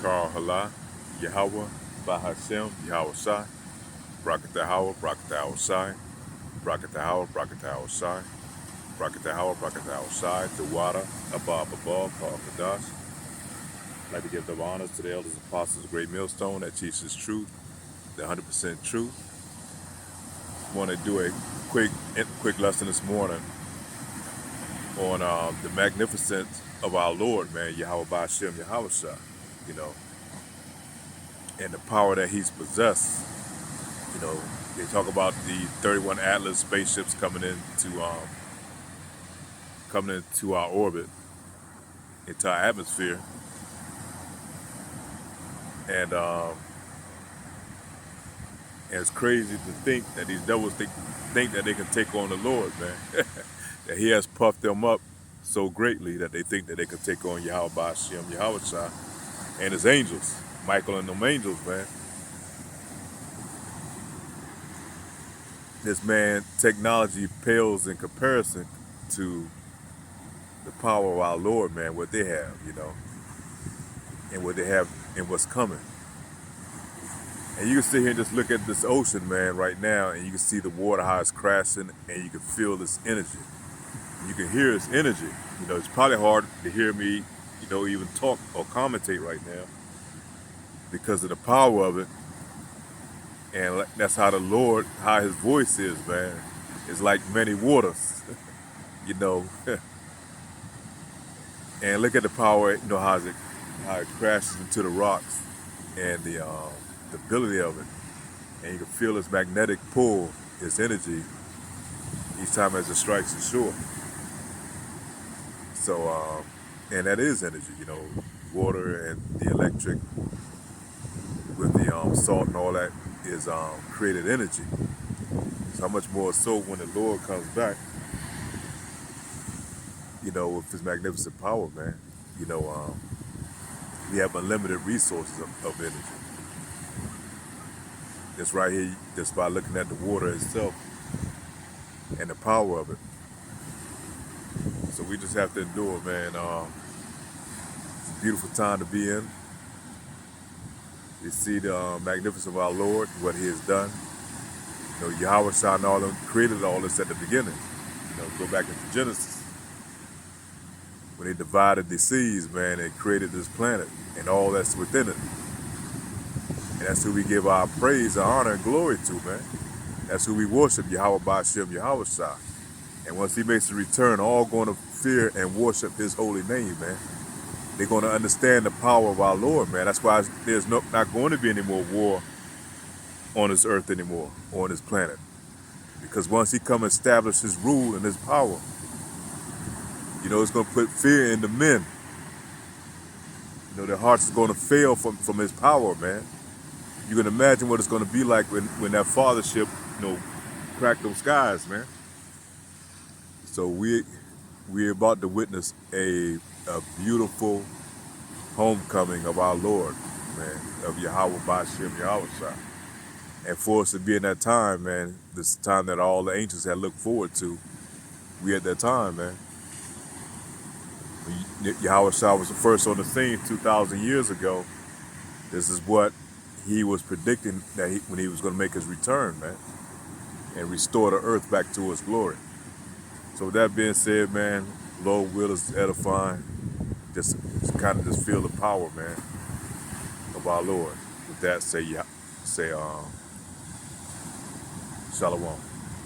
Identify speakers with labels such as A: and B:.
A: Carl Hala, Yahweh, Bahashem, Yahweh Shai, Brakatahawa, Brakatahawa Shai, Brakatahawa, Brakatahawa Shai, Brakatahawa, Brakatahawa Shai, Dewada, Abba Abba, Paul Kadash. I'd like to give the honors to the elders and apostles of Great Millstone that teaches truth, the 100% truth. Want to do a quick lesson this morning on the magnificence of our Lord, man, Yahweh Ba'ashem, Yahweh Shai, you know, and the power that he's possessed. You know, they talk about the 31 Atlas spaceships coming into our orbit, into our atmosphere, and it's crazy to think that these devils think that they can take on the Lord, man. That he has puffed them up so greatly that they think that they can take on Yahweh Ba'ashem, Yahweh Shai, and his angels, Michael and them angels, man. This man, technology pales in comparison to the power of our Lord, man, what they have, you know, and what they have and what's coming. And you can sit here and just look at this ocean, man, right now, and you can see the water, how it's crashing, and you can feel this energy. You can hear its energy. You know, it's probably hard to hear me, you know, even talk or commentate right now because of the power of it. And that's how the Lord, how his voice is, man. It's like many waters, you know. And look at the power, you know, how it crashes into the rocks and the ability of it. And you can feel its magnetic pull, its energy, each time as it strikes the shore. So, and that is energy, you know, water and the electric with the salt and all that is created energy. So how much more so when the Lord comes back, you know, with his magnificent power, man. You know, we have unlimited resources of energy. Just right here, just by looking at the water itself and the power of it. So we just have to endure, man. It's a beautiful time to be in. You see the magnificence of our Lord, what he has done. You know, Yahweh Shai and all them created all this at the beginning. You know, go back into Genesis. When he divided the seas, man, and created this planet and all that's within it. And that's who we give our praise, our honor, and glory to, man. That's who we worship, Yahweh Ba'ashem, Yahweh Shai. And once he makes a return, all going to fear and worship his holy name, man. They're going to understand the power of our Lord, man. That's why there's not going to be any more war on this earth anymore, on this planet. Because once he come and establish his rule and his power, you know, it's going to put fear in the men. You know, their hearts is going to fail from his power, man. You can imagine what it's going to be like when that fathership, you know, cracked those skies, man. So we're about to witness a beautiful homecoming of our Lord, man, of Yahweh Ba'ashem, Yahweh Shai. And for us to be in that time, man, this time that all the ancients had looked forward to, we at that time, man. Yahweh Shai was the first on the scene 2,000 years ago. This is what he was predicting that when he was going to make his return, man, and restore the earth back to its glory. So with that being said, man, Lord will is edifying. Just kind of just feel the power, man, of our Lord. With that, say Shalom.